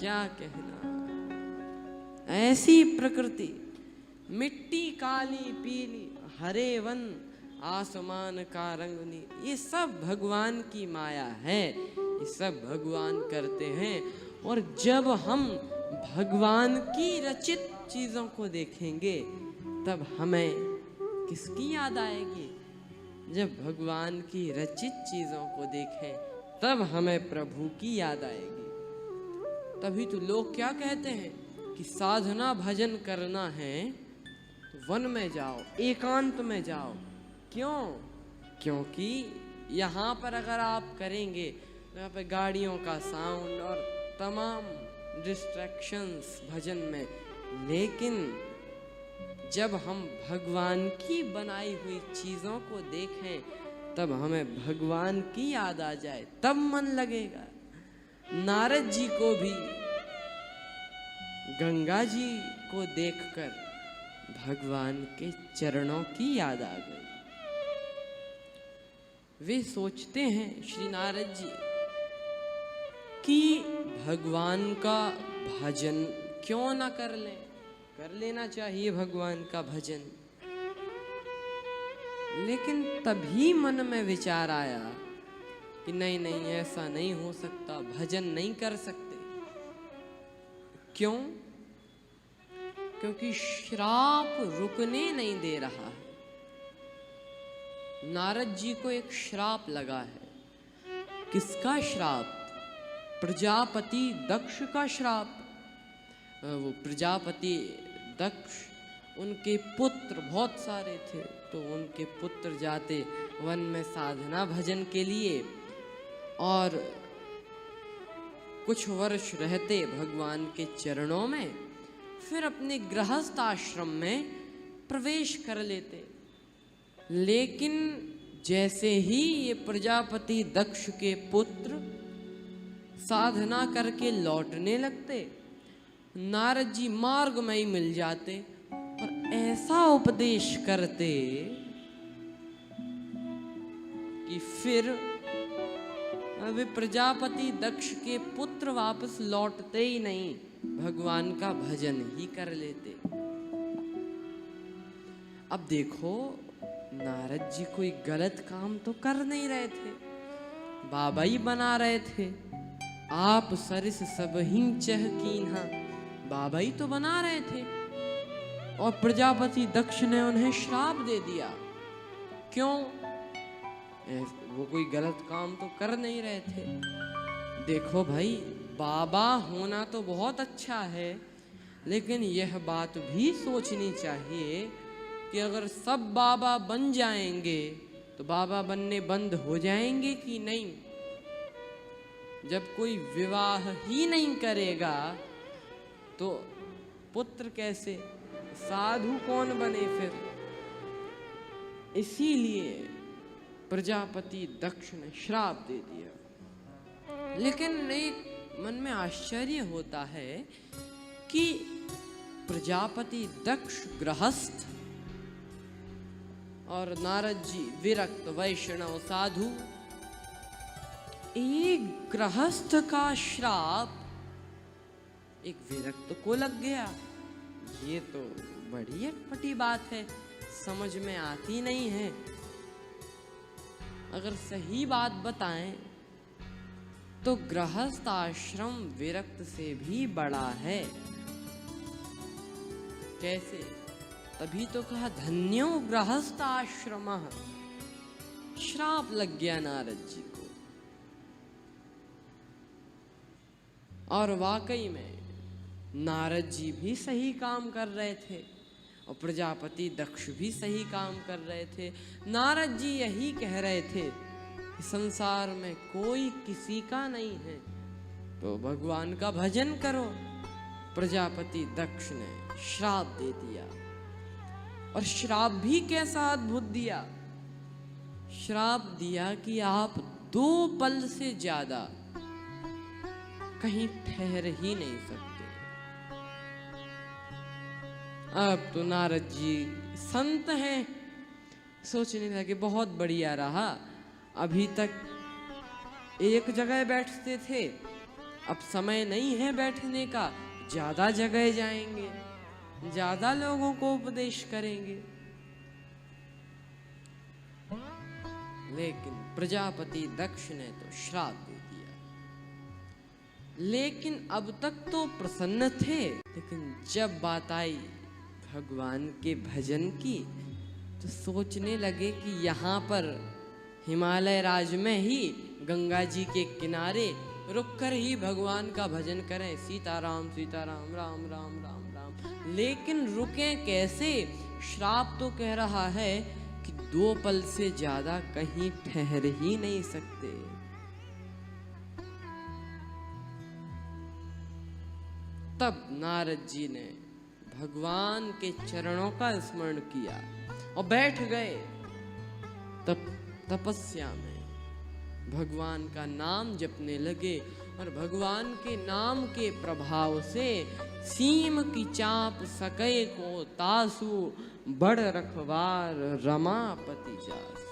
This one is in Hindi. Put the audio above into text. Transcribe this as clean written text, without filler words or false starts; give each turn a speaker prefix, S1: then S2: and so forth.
S1: क्या कहना। ऐसी प्रकृति, मिट्टी काली पीली, हरे वन आसमान का रंग नीला, ये सब भगवान की माया है, ये सब भगवान करते हैं। और जब हम भगवान की रचित चीज़ों को देखेंगे तब हमें किसकी याद आएगी? जब भगवान की रचित चीज़ों को देखें तब हमें प्रभु की याद आएगी। तभी तो लोग क्या कहते हैं कि साधना भजन करना है तो वन में जाओ, एकांत में जाओ। क्यों? क्योंकि यहाँ पर अगर आप करेंगे तो यहाँ पे गाड़ियों का साउंड और तमाम डिस्ट्रैक्शंस भजन में, लेकिन जब हम भगवान की बनाई हुई चीज़ों को देखें तब हमें भगवान की याद आ जाए, तब मन लगेगा। नारद जी को भी गंगा जी को देखकर भगवान के चरणों की याद आ गई। वे सोचते हैं श्री नारद जी कि भगवान का भजन क्यों ना कर लें, कर लेना चाहिए भगवान का भजन। लेकिन तभी मन में विचार आया कि नहीं नहीं, ऐसा नहीं हो सकता, भजन नहीं कर सकते। क्यों? क्योंकि श्राप रुकने नहीं दे रहा है। नारद जी को एक श्राप लगा है। किसका श्राप? प्रजापति दक्ष का श्राप। वो प्रजापति दक्ष, उनके पुत्र बहुत सारे थे, तो उनके पुत्र जाते वन में साधना भजन के लिए और कुछ वर्ष रहते भगवान के चरणों में, फिर अपने गृहस्थ आश्रम में प्रवेश कर लेते। लेकिन जैसे ही ये प्रजापति दक्ष के पुत्र साधना करके लौटने लगते, नारद जी मार्ग में ही मिल जाते और ऐसा उपदेश करते कि फिर वे प्रजापति दक्ष के पुत्र वापस लौटते ही नहीं, भगवान का भजन ही कर लेते। अब देखो, नारद जी कोई गलत काम तो कर नहीं रहे थे, बाबा ही बना रहे थे। आप सरिस सबहिं चह कीन्हा, बाबा ही तो बना रहे थे। और प्रजापति दक्ष ने उन्हें श्राप दे दिया। क्यों? वो कोई गलत काम तो कर नहीं रहे थे। देखो भाई, बाबा होना तो बहुत अच्छा है, लेकिन यह बात भी सोचनी चाहिए कि अगर सब बाबा बन जाएंगे तो बाबा बनने बंद हो जाएंगे कि नहीं। जब कोई विवाह ही नहीं करेगा तो पुत्र कैसे, साधु कौन बने फिर? इसीलिए प्रजापति दक्ष ने श्राप दे दिया। लेकिन एक मन में आश्चर्य होता है कि प्रजापति दक्ष गृहस्थ और नारद जी विरक्त वैष्णव साधु, एक गृहस्थ का श्राप एक विरक्त को लग गया। ये तो बड़ी अटपटी बात है, समझ में आती नहीं है। अगर सही बात बताएं तो गृहस्थ आश्रम विरक्त से भी बड़ा है। कैसे? तभी तो कहा धन्यो गृहस्थ आश्रमः। श्राप लग गया नारद जी को। और वाकई में नारद जी भी सही काम कर रहे थे और प्रजापति दक्ष भी सही काम कर रहे थे। नारद जी यही कह रहे थे कि संसार में कोई किसी का नहीं है, तो भगवान का भजन करो। प्रजापति दक्ष ने श्राप दे दिया, और श्राप भी कैसा अद्भुत दिया। श्राप दिया कि आप 2 पल से ज्यादा कहीं ठहर ही नहीं सकते। अब तो नारद जी संत हैं, सोचने लगे बहुत बढ़िया रहा। अभी तक एक जगह बैठते थे, अब समय नहीं है बैठने का, ज्यादा जगह जाएंगे, ज्यादा लोगों को उपदेश करेंगे। लेकिन प्रजापति दक्ष ने तो श्राप दे दिया। लेकिन अब तक तो प्रसन्न थे, लेकिन जब बात आई भगवान के भजन की तो सोचने लगे कि यहाँ पर हिमालय राज में ही गंगा जी के किनारे रुककर ही भगवान का भजन करें, सीताराम सीताराम राम राम राम राम। लेकिन रुके कैसे? श्राप तो कह रहा है कि 2 पल से ज्यादा कहीं ठहर ही नहीं सकते। तब नारद जी ने भगवान के चरणों का स्मरण किया और बैठ गए तपस्या में, भगवान का नाम जपने लगे। और भगवान के नाम के प्रभाव से सीम की चाप सके को तासु, बड़ रखवार रमापति जासु।